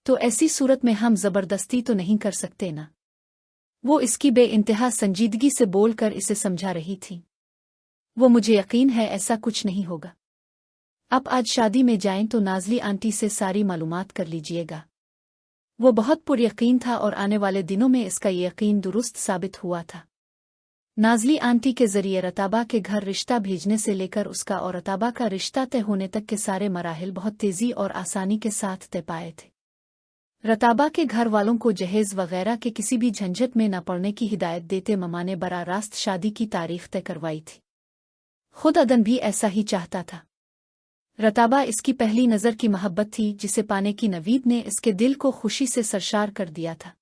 तो ऐसी सूरत में हम जबरदस्ती तो नहीं कर सकते ना। वो इसकी बेइंतहा संजीदगी से बोलकर इसे समझा रही थी। वो मुझे यकीन है ऐसा कुछ नहीं होगा। आप आज शादी में जाएं तो नाज़ली आंटी से सारी मालूमात कर लीजिएगा। वो बहुत पुरयकीन था और आने वाले दिनों में इसका यकीन दुरुस्त साबित हुआ था। नाज़ली आंटी के जरिए रताबा के घर रिश्ता भेजने से लेकर उसका और रताबा का रिश्ता तय होने तक के सारे मराहिल बहुत तेज़ी और आसानी के साथ तय पाए थे। रताबा के घर वालों को जहेज वगैरह के किसी भी झंझट में न पड़ने की हिदायत देते ममा ने बरा रास्त शादी की तारीख तय करवाई थी। खुद अदन भी ऐसा ही चाहता था। रताबा इसकी पहली नज़र की मोहब्बत थी जिसे पाने की नवीद ने इसके दिल को खुशी से सरशार कर दिया था।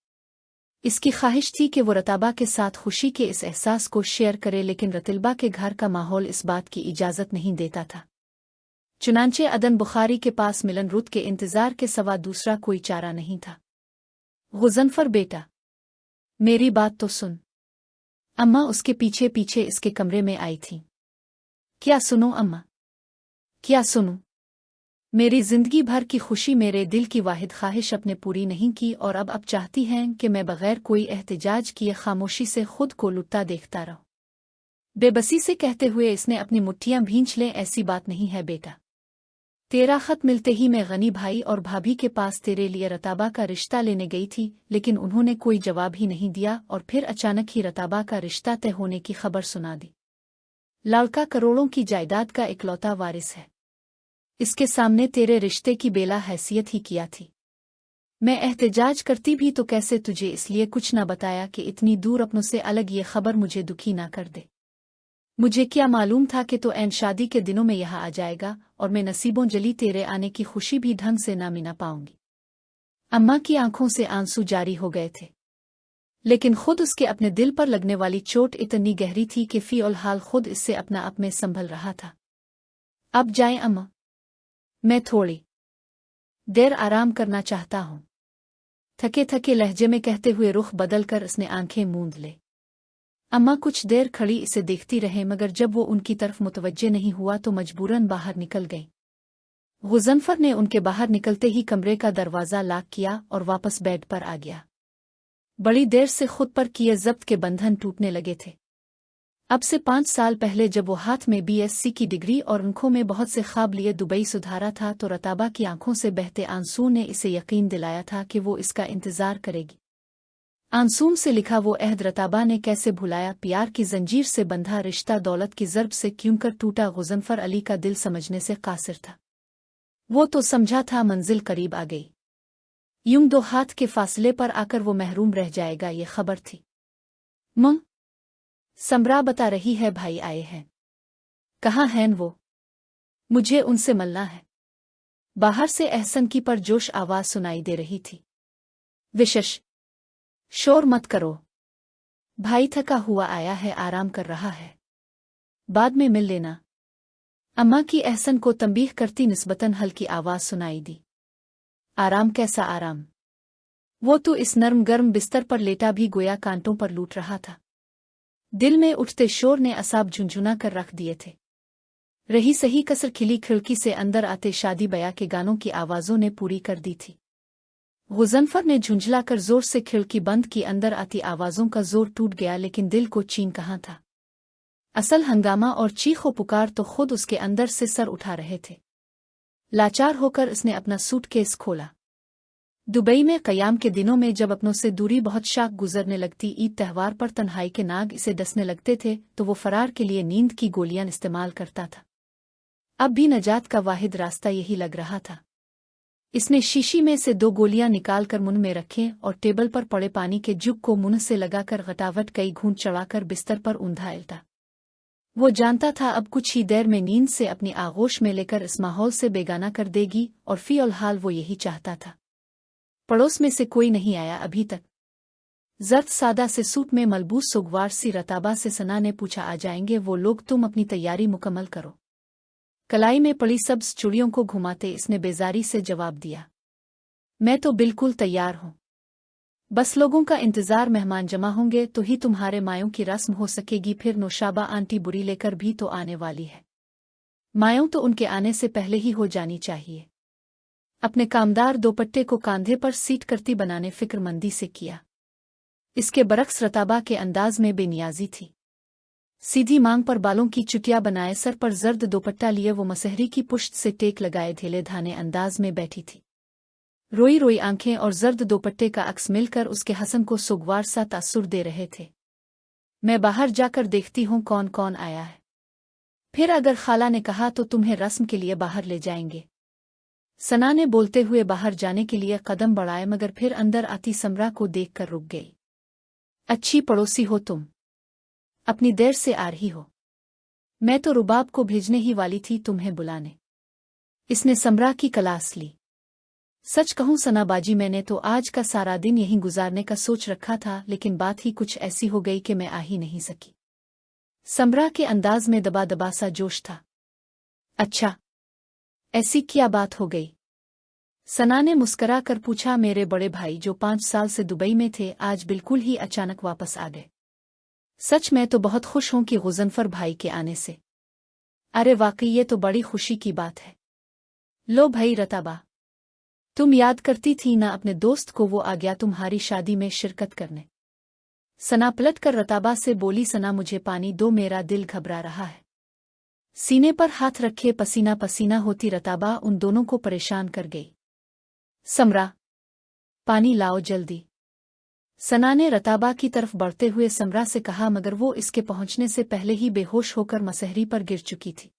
इसकी ख्वाहिश थी कि वो रताबा के साथ खुशी के इस एहसास को शेयर करे, लेकिन रतिलबा के घर का माहौल इस बात की इजाज़त नहीं देता था। चुनांचे अदन बुखारी के पास मिलन रुत के इंतज़ार के सवा दूसरा कोई चारा नहीं था। गुज़नफर बेटा, मेरी बात तो सुन। अम्मा उसके पीछे पीछे इसके कमरे में आई थी। क्या सुनो अम्मा, क्या सुनूं? मेरी जिंदगी भर की खुशी, मेरे दिल की वाहिद ख्वाहिश अपने पूरी नहीं की और अब चाहती हैं कि मैं बगैर कोई एहतिजाज किए खामोशी से खुद को लुटता देखता रहूं। बेबसी से कहते हुए इसने अपनी मुट्ठियां भींच लें। ऐसी बात नहीं है बेटा। तेरा खत मिलते ही मैं गनी भाई और भाभी के पास तेरे लिए रताबा का रिश्ता लेने गई थी, लेकिन उन्होंने कोई जवाब ही नहीं दिया और फिर अचानक ही रताबा का रिश्ता तय होने की खबर सुना दी। लड़का करोड़ों की जायदाद का इकलौता वारिस है। इसके सामने तेरे रिश्ते की बेला हैसियत ही किया थी। मैं एहतिजाज करती भी तो कैसे तुझे इसलिए कुछ ना बताया कि इतनी दूर अपनों से अलग ये खबर मुझे दुखी ना कर दे। मुझे क्या मालूम था कि तो ऐन शादी के दिनों में यहाँ आ जाएगा और मैं नसीबों जली तेरे आने की खुशी भी ढंग से ना मिना पाऊंगी। अम्मा की आंखों से आंसू जारी हो गए थे, लेकिन खुद उसके अपने दिल पर लगने वाली चोट इतनी गहरी थी कि फी हाल खुद इससे अपना आप में संभल रहा था। अब जाएं अम्मा, मैं थोड़ी देर आराम करना चाहता हूँ, थके थके लहजे में कहते हुए रुख बदलकर उसने आंखें मूंद ले। अम्मा कुछ देर खड़ी इसे देखती रहे, मगर जब वो उनकी तरफ मुतवज्जे नहीं हुआ तो मजबूरन बाहर निकल गई। गुज़नफर ने उनके बाहर निकलते ही कमरे का दरवाज़ा लॉक किया और वापस बेड पर आ गया। बड़ी देर से खुद पर किए ज़ब्त के बंधन टूटने लगे थे। अब से 5 साल पहले जब वो हाथ में BSc की डिग्री और आंखों में बहुत से ख्वाब लिए दुबई सुधारा था, तो रताबा की आंखों से बहते आंसू ने इसे यकीन दिलाया था कि वो इसका इंतज़ार करेगी। आंसूम से लिखा वो अहद रताबा ने कैसे भुलाया। प्यार की जंजीर से बंधा रिश्ता दौलत की ज़र्ब से क्यों कर टूटा। गुज़नफर अली का दिल समझने से कासिर था। वो तो समझा था मंजिल करीब आ गई, यूं 2 हाथ के फासले पर आकर वो महरूम रह जाएगा, ये खबर थी। समरा बता रही है भाई आए हैं। कहाँ हैं वो? मुझे उनसे मिलना है। बाहर से एहसन की परजोश आवाज सुनाई दे रही थी। विशश, शोर मत करो, भाई थका हुआ आया है, आराम कर रहा है, बाद में मिल लेना। अम्मा की एहसन को तंबीह करती निस्बतन हल्की आवाज सुनाई दी। आराम कैसा आराम? वो तो इस नर्म गर्म बिस्तर पर लेटा भी गोया कांटों पर लूट रहा था। दिल में उठते शोर ने असाब झुंझुना कर रख दिए थे। रही सही कसर खिली खिड़की से अंदर आते शादी बया के गानों की आवाजों ने पूरी कर दी थी। गुज़नफर ने झुंझलाकर जोर से खिड़की बंद की। अंदर आती आवाजों का जोर टूट गया, लेकिन दिल को चैन कहाँ था। असल हंगामा और चीखो पुकार तो खुद उसके अंदर से सर उठा रहे थे। लाचार होकर उसने अपना सूटकेस खोला। दुबई में क़याम के दिनों में जब अपनों से दूरी बहुत शाक गुजरने लगती, ईद त्यौहार पर तन्हाई के नाग इसे डसने लगते थे, तो वो फरार के लिए नींद की गोलियां इस्तेमाल करता था। अब भी नजात का वाहिद रास्ता यही लग रहा था। इसने शीशी में से 2 गोलियां निकालकर मुंह में रखें और टेबल पर पड़े पानी के जुग को मुंह से लगाकर गटावट कई घूंट चढ़ाकर बिस्तर पर ऊंधा लेटा। वो जानता था अब कुछ ही देर में नींद से अपनी आगोश में लेकर इस माहौल से बेगाना कर देगी, और फी हाल वो यही चाहता था। पड़ोस में से कोई नहीं आया अभी तक। जर्द सादा से सूट में मलबूस सुगवार सी रताबा से सना ने पूछा, आ जाएंगे वो लोग, तुम अपनी तैयारी मुकम्मल करो। कलाई में पड़ी सब्ज चूड़ियों को घुमाते इसने बेजारी से जवाब दिया, मैं तो बिल्कुल तैयार हूँ। बस लोगों का इंतजार, मेहमान जमा होंगे तो ही तुम्हारे मायों की रस्म हो सकेगी। फिर नौशाबा आंटी बुरी लेकर भी तो आने वाली है। मायों तो उनके आने से पहले ही हो जानी चाहिए। अपने कामदार दोपट्टे को कांधे पर सीट करती बनाने फिक्रमंदी से किया। इसके बरक्स रताबा के अंदाज में बेनियाजी थी। सीधी मांग पर बालों की चुटिया बनाए सर पर जर्द दोपट्टा लिए वो मसहरी की पुश्त से टेक लगाए ढीले धाने अंदाज में बैठी थी। रोई रोई आंखें और जर्द दोपट्टे का अक्स मिलकर उसके हसन को सुगवार सा तासुर दे रहे थे। मैं बाहर जाकर देखती हूँ कौन कौन आया है, फिर अगर खाला ने कहा तो तुम्हें रस्म के लिए बाहर ले जाएंगे। सना ने बोलते हुए बाहर जाने के लिए कदम बढ़ाए, मगर फिर अंदर आती समरा को देखकर रुक गई। अच्छी पड़ोसी हो तुम, अपनी देर से आ रही हो। मैं तो रुबाब को भेजने ही वाली थी तुम्हें बुलाने। इसने समरा की क्लास ली। सच कहूं सना बाजी, मैंने तो आज का सारा दिन यहीं गुजारने का सोच रखा था, लेकिन बात ही कुछ ऐसी हो गई कि मैं आ ही नहीं सकी। समरा के अंदाज में दबा दबा सा जोश था। अच्छा, ऐसी क्या बात हो गई? सना ने मुस्करा कर पूछा। मेरे बड़े भाई जो 5 साल से दुबई में थे, आज बिल्कुल ही अचानक वापस आ गए। सच मैं तो बहुत खुश हूं कि गुज़नफर भाई के आने से। अरे वाकई ये तो बड़ी खुशी की बात है। लो भाई रताबा, तुम याद करती थी ना अपने दोस्त को, वो आ गया तुम्हारी शादी में शिरकत करने। सना पलट कर रताबा से बोली, सना मुझे पानी दो, मेरा दिल घबरा रहा है। सीने पर हाथ रखे पसीना पसीना होती रताबा उन दोनों को परेशान कर गई। समरा, पानी लाओ जल्दी। सना ने रताबा की तरफ बढ़ते हुए समरा से कहा, मगर वो इसके पहुंचने से पहले ही बेहोश होकर मसहरी पर गिर चुकी थी।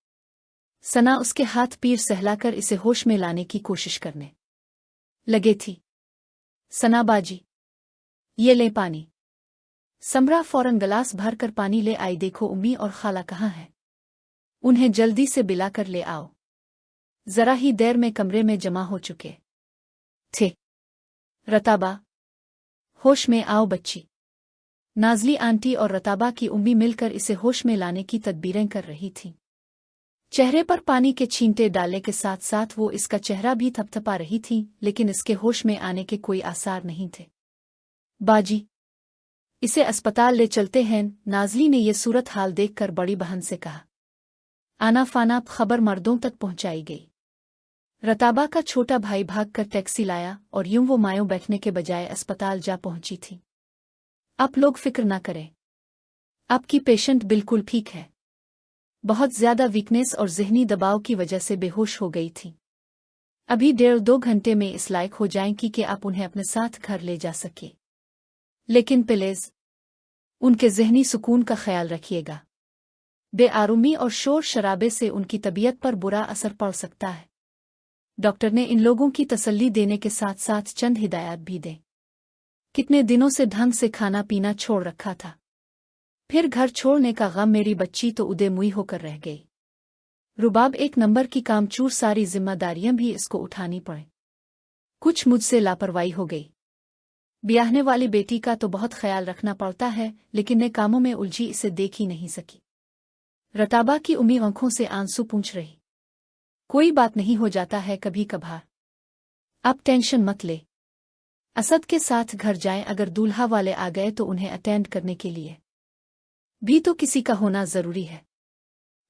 सना उसके हाथ पीर सहलाकर इसे होश में लाने की कोशिश करने लगे थी। सना बाजी, ये ले पानी। समरा फौरन गिलास भर कर पानी ले आई। देखो उम्मी और खाला कहाँ हैं, उन्हें जल्दी से बिलाकर ले आओ। जरा ही देर में कमरे में जमा हो चुके थे। रताबा, होश में आओ बच्ची। नाजली आंटी और रताबा की उम्मी मिलकर इसे होश में लाने की तदबीरें कर रही थीं। चेहरे पर पानी के छींटे डालने के साथ साथ वो इसका चेहरा भी थपथपा रही थी, लेकिन इसके होश में आने के कोई आसार नहीं थे। बाजी, इसे अस्पताल ले चलते हैं, नाजली ने ये सूरत हाल देखकर बड़ी बहन से कहा। आना फाना खबर मर्दों तक पहुंचाई गई। रताबा का छोटा भाई भागकर टैक्सी लाया और यूं वो मायों बैठने के बजाय अस्पताल जा पहुंची थी। आप लोग फिक्र ना करें, आपकी पेशेंट बिल्कुल ठीक है। बहुत ज्यादा वीकनेस और ज़हनी दबाव की वजह से बेहोश हो गई थी। अभी 1.5-2 घंटे में इस लायक हो जाएंगी कि आप उन्हें अपने साथ घर ले जा सके। लेकिन प्लीज उनके ज़हनी सुकून का ख्याल रखिएगा। बेआरामी और शोर शराबे से उनकी तबीयत पर बुरा असर पड़ सकता है। डॉक्टर ने इन लोगों की तसल्ली देने के साथ साथ चंद हिदायत भी दें। कितने दिनों से ढंग से खाना पीना छोड़ रखा था, फिर घर छोड़ने का गम, मेरी बच्ची तो उदेमुई होकर रह गई। रुबाब एक नंबर की कामचूर, सारी जिम्मेदारियां भी इसको उठानी पड़े। कुछ मुझसे लापरवाही हो गई। ब्याहने वाली बेटी का तो बहुत ख्याल रखना पड़ता है, लेकिन ने कामों में उलझी इसे देख ही नहीं सकी। रताबा की उम्मी आंखों से आंसू पूंछ रही। कोई बात नहीं, हो जाता है कभी कभार, आप टेंशन मत ले। असद के साथ घर जाएं, अगर दूल्हा वाले आ गए तो उन्हें अटेंड करने के लिए भी तो किसी का होना जरूरी है।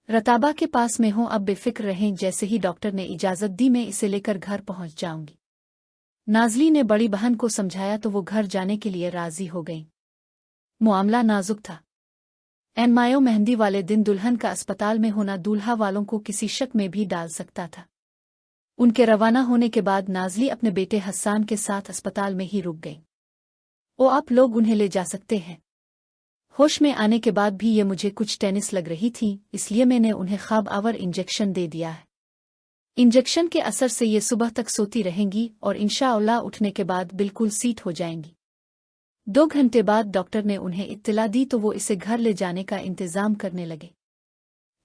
रताबा के पास में हो, अब बेफिक्र रहें। जैसे ही डॉक्टर ने इजाजत दी मैं इसे लेकर घर पहुंच जाऊंगी। नाजली ने बड़ी बहन को समझाया तो वो घर जाने के लिए राजी हो गई। मामला नाजुक था। एन मायो मेहंदी वाले दिन दुल्हन का अस्पताल में होना दूल्हा वालों को किसी शक में भी डाल सकता था। उनके रवाना होने के बाद नाजली अपने बेटे हस्सान के साथ अस्पताल में ही रुक गई। ओ, आप लोग उन्हें ले जा सकते हैं। होश में आने के बाद भी ये मुझे कुछ टेनिस लग रही थी, इसलिए मैंने उन्हें ख्वाब आवर इंजेक्शन दे दिया है। इंजेक्शन के असर से ये सुबह तक सोती रहेंगी और इंशाअल्लाह उठने के बाद बिल्कुल सीट हो जाएंगी। 2 घंटे बाद डॉक्टर ने उन्हें इत्तला दी तो वो इसे घर ले जाने का इंतजाम करने लगे।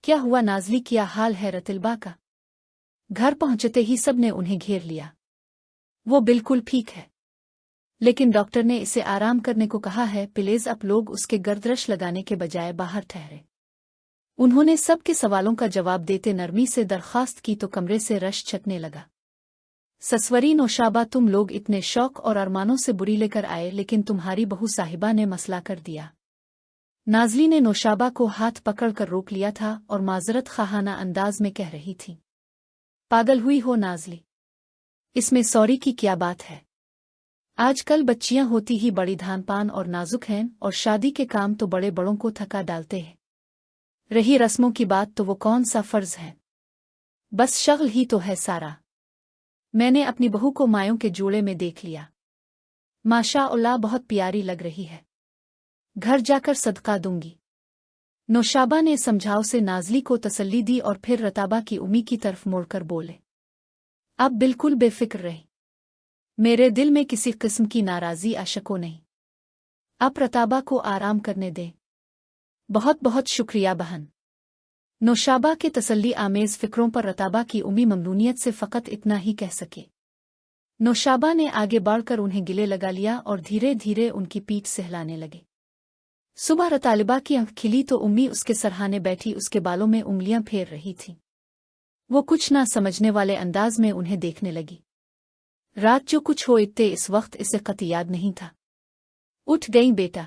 क्या हुआ नाजली, क्या हाल है रतिलबा का? घर पहुंचते ही सब ने उन्हें घेर लिया। वो बिल्कुल ठीक है, लेकिन डॉक्टर ने इसे आराम करने को कहा है। प्लीज आप लोग उसके गर्दरश लगाने के बजाय बाहर ठहरे। उन्होंने सबके सवालों का जवाब देते नरमी से दरखास्त की तो कमरे से रश छटने लगा। ससवरी नौशाबा, तुम लोग इतने शौक और अरमानों से बुरी लेकर आए, लेकिन तुम्हारी बहू साहिबा ने मसला कर दिया। नाजली ने नौशाबा को हाथ पकड़कर रोक लिया था और माजरत खाहाना अंदाज में कह रही थी। पागल हुई हो नाजली, اس میں سوری کی کیا بات ہے؟ آج کل بچیاں ہوتی ہی بڑی دھانپان اور نازک ہیں اور شادی کے کام تو بڑے بڑوں کو تھکا ڈالتے ہیں۔ رہی رسموں کی بات تو وہ کون سا فرض ہے؟ بس شغل ہی تو ہے سارا۔ میں نے اپنی بہو کو مایوں کے جوڑے میں دیکھ لیا۔ ماشاء اللہ بہت پیاری لگ رہی ہے۔ گھر جا کر صدقہ دوں گی۔ نوشابہ نے سمجھاؤ سے نازلی کو تسلی دی اور پھر رتابہ کی امی کی طرف موڑ کر بولے، اب بالکل بے فکر رہی۔ میرے دل میں کسی قسم کی ناراضی اشکو نہیں۔ اب رتابہ کو آرام کرنے دیں۔ بہت بہت شکریہ بہن۔ نوشابہ کے تسلی آمیز فکروں پر رتابہ کی امی ممنونیت سے فقط اتنا ہی کہہ سکے۔ نوشابہ نے آگے بڑھ کر انہیں گلے لگا لیا اور دھیرے دھیرے ان کی پیٹھ سہلانے لگے۔ صبح رطالبہ کی آنکھ کھلی تو امی اس کے سرہانے بیٹھی اس کے بالوں میں انگلیاں پھیر رہی تھی۔ وہ کچھ نہ سمجھنے والے انداز میں انہیں دیکھنے لگی۔ رات جو کچھ ہوئے اس وقت اسے قطعی یاد نہیں تھا۔ اٹھ گئی بیٹا،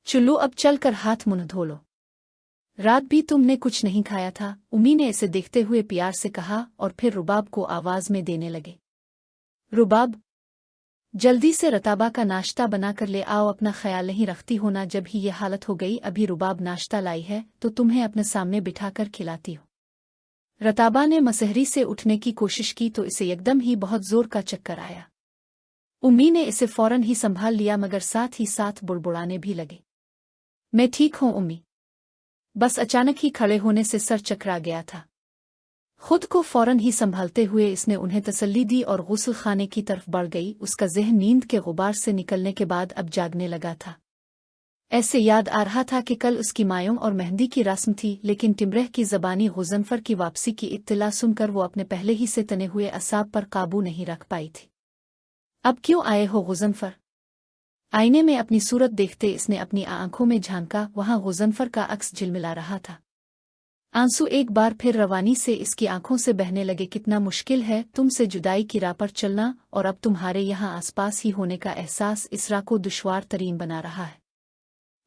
چلو اب چل کر ہاتھ منہ دھو لو۔ رات بھی تم نے کچھ نہیں کھایا تھا، امی نے اسے دیکھتے ہوئے پیار سے کہا اور پھر رباب کو آواز میں دینے لگے۔ رباب، جلدی سے رتابہ کا ناشتہ بنا کر لے آؤ، اپنا خیال نہیں رکھتی ہونا جب ہی یہ حالت ہو گئی، ابھی رباب ناشتہ لائی ہے تو تمہیں اپنے سامنے بٹھا کر کھلاتی ہو۔ رتابہ نے مسحری سے اٹھنے کی کوشش کی تو اسے یکدم ہی بہت زور کا چکر آیا۔ امی نے اسے فوراً ہی سنبھال لیا مگر ساتھ ہی ساتھ بڑبڑانے بھی لگے، میں ٹھیک ہوں امی، بس اچانک ہی کھڑے ہونے سے سر چکرا گیا تھا۔ خود کو فوراً ہی سنبھالتے ہوئے اس نے انہیں تسلی دی اور غسل خانے کی طرف بڑھ گئی۔ اس کا ذہن نیند کے غبار سے نکلنے کے بعد اب جاگنے لگا تھا۔ ایسے یاد آ رہا تھا کہ کل اس کی مایوں اور مہندی کی رسم تھی، لیکن ٹمرہ کی زبانی غضنفر کی واپسی کی اطلاع سن کر وہ اپنے پہلے ہی سے تنے ہوئے اعصاب پر قابو نہیں رکھ پائی تھی۔ اب کیوں آئے ہو غضنفر؟ آئینے میں اپنی صورت دیکھتے اس نے اپنی آنکھوں میں جھانکا، وہاں غضنفر کا عکس جھلملا رہا تھا۔ آنسو ایک بار پھر روانی سے اس کی آنکھوں سے بہنے لگے۔ کتنا مشکل ہے تم سے جدائی کی راہ پر چلنا، اور اب تمہارے یہاں آس پاس ہی ہونے کا احساس اس راہ کو دشوار ترین بنا رہا ہے۔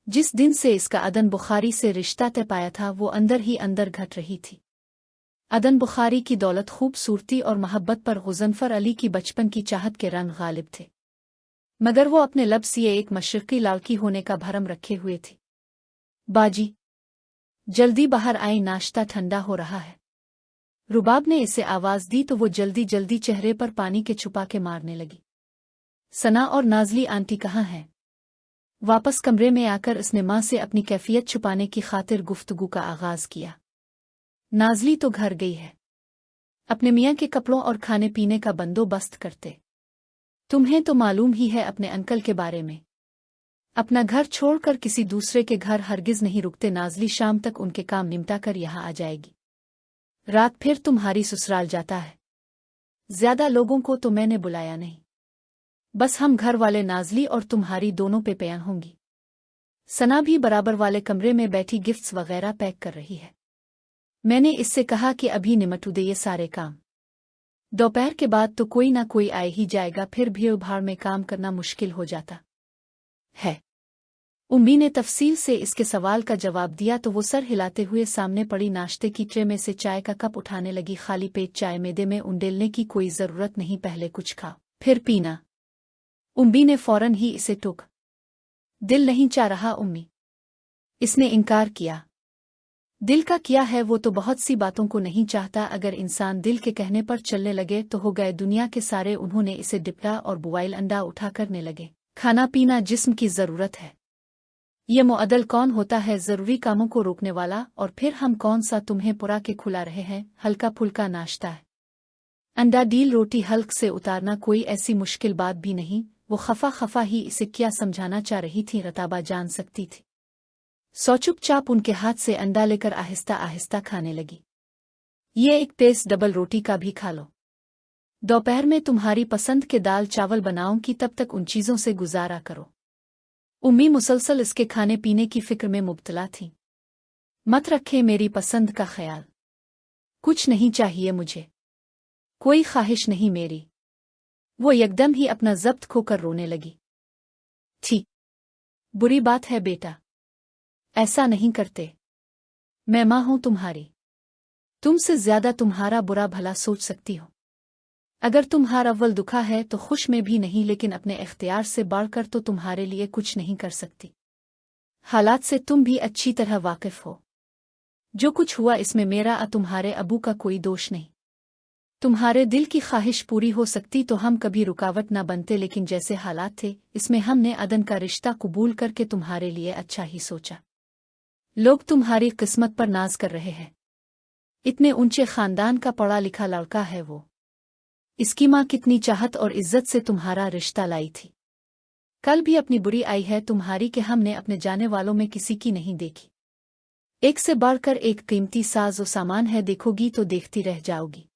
جس دن سے اس کا عدن بخاری سے رشتہ طے پایا تھا وہ اندر ہی اندر گھٹ رہی تھی۔ عدن بخاری کی دولت، خوبصورتی اور محبت پر غضنفر علی کی بچپن کی چاہت کے رنگ غالب تھے، مگر وہ اپنے لب سے ایک مشرقی لڑکی ہونے کا بھرم رکھے ہوئے تھی۔ باجی، جلدی باہر آئیں، ناشتہ ٹھنڈا ہو رہا ہے۔ رباب نے اسے آواز دی تو وہ جلدی جلدی چہرے پر پانی کے چھپا کے مارنے لگی۔ ثنا اور نازلی آنٹی کہاں ہیں؟ واپس کمرے میں آ کر اس نے ماں سے اپنی کیفیت چھپانے کی خاطر گفتگو کا آغاز کیا۔ نازلی تو گھر گئی ہے، اپنے میاں کے کپڑوں اور کھانے پینے کا بندوبست کرتے۔ تمہیں تو معلوم ہی ہے اپنے انکل کے بارے میں، اپنا گھر چھوڑ کر کسی دوسرے کے گھر ہرگز نہیں رکتے۔ نازلی شام تک ان کے کام نمٹا کر یہاں آ جائے گی، رات پھر تمہاری سسرال جاتا ہے۔ زیادہ لوگوں کو تو میں نے بلایا نہیں، بس ہم گھر والے نازلی اور تمہاری دونوں پہ پیان ہوں گی۔ ثنا بھی برابر والے کمرے میں بیٹھی گفٹس وغیرہ پیک کر رہی ہے۔ میں نے اس سے کہا کہ ابھی نمٹو دے یہ سارے کام، دوپہر کے بعد تو کوئی نہ کوئی آئے ہی جائے گا، پھر بھیڑ بھاڑ میں کام کرنا مشکل ہو جاتا ہے۔ امی نے تفصیل سے اس کے سوال کا جواب دیا تو وہ سر ہلاتے ہوئے سامنے پڑی ناشتے کی ٹرے میں سے چائے کا کپ اٹھانے لگی۔ خالی پیٹ چائے میدے میں انڈیلنے کی کوئی ضرورت نہیں، پہلے کچھ کھاؤ پھر پینا۔ امی نے فوراً ہی اسے ٹوک دل نہیں چاہ رہا امی، اس نے انکار کیا۔ دل کا کیا ہے، وہ تو بہت سی باتوں کو نہیں چاہتا، اگر انسان دل کے کہنے پر چلنے لگے تو ہو گئے دنیا کے سارے۔ انہوں نے اسے ڈپلا اور بوائل انڈا اٹھا کرنے لگے۔ کھانا پینا جسم کی ضرورت ہے، یہ معدل کون ہوتا ہے ضروری کاموں کو روکنے والا؟ اور پھر ہم کون سا تمہیں پورا کے کھلا رہے ہیں، ہلکا پھلکا ناشتہ ہے۔ انڈا ڈیل روٹی حلق سے اتارنا کوئی ایسی مشکل بات بھی نہیں۔ وہ خفا خفا ہی اسے کیا سمجھانا چاہ رہی تھی رتابہ جان سکتی تھی۔ سو چپ چاپ ان کے ہاتھ سے انڈا لے کر آہستہ آہستہ کھانے لگی۔ یہ ایک پیس ڈبل روٹی کا بھی کھا لو، دوپہر میں تمہاری پسند کے دال چاول بناؤں کی، تب تک ان چیزوں سے گزارا کرو۔ امی مسلسل اس کے کھانے پینے کی فکر میں مبتلا تھی۔ مت رکھے میری پسند کا خیال، کچھ نہیں چاہیے مجھے، کوئی خواہش نہیں میری۔ وہ یکدم ہی اپنا ضبط کھو کر رونے لگی۔ تھی بری بات ہے بیٹا، ایسا نہیں کرتے، میں ماں ہوں تمہاری، تم سے زیادہ تمہارا برا بھلا سوچ سکتی ہوں۔ اگر تمہارا اول دکھا ہے تو خوش میں بھی نہیں، لیکن اپنے اختیار سے بڑھ کر تو تمہارے لیے کچھ نہیں کر سکتی۔ حالات سے تم بھی اچھی طرح واقف ہو۔ جو کچھ ہوا اس میں میرا تمہارے ابو کا کوئی دوش نہیں۔ تمہارے دل کی خواہش پوری ہو سکتی تو ہم کبھی رکاوٹ نہ بنتے، لیکن جیسے حالات تھے اس میں ہم نے عدن کا رشتہ قبول کر کے تمہارے لیے اچھا ہی سوچا۔ لوگ تمہاری قسمت پر ناز کر رہے ہیں۔ اتنے اونچے خاندان کا پڑھا لکھا لڑکا ہے وہ۔ اس کی ماں کتنی چاہت اور عزت سے تمہارا رشتہ لائی تھی۔ کل بھی اپنی بری آئی ہے تمہاری کہ ہم نے اپنے جانے والوں میں کسی کی نہیں دیکھی۔ ایک سے بڑھ کر ایک قیمتی ساز و سامان ہے، دیکھو گی تو دیکھتی رہ جاؤ گی۔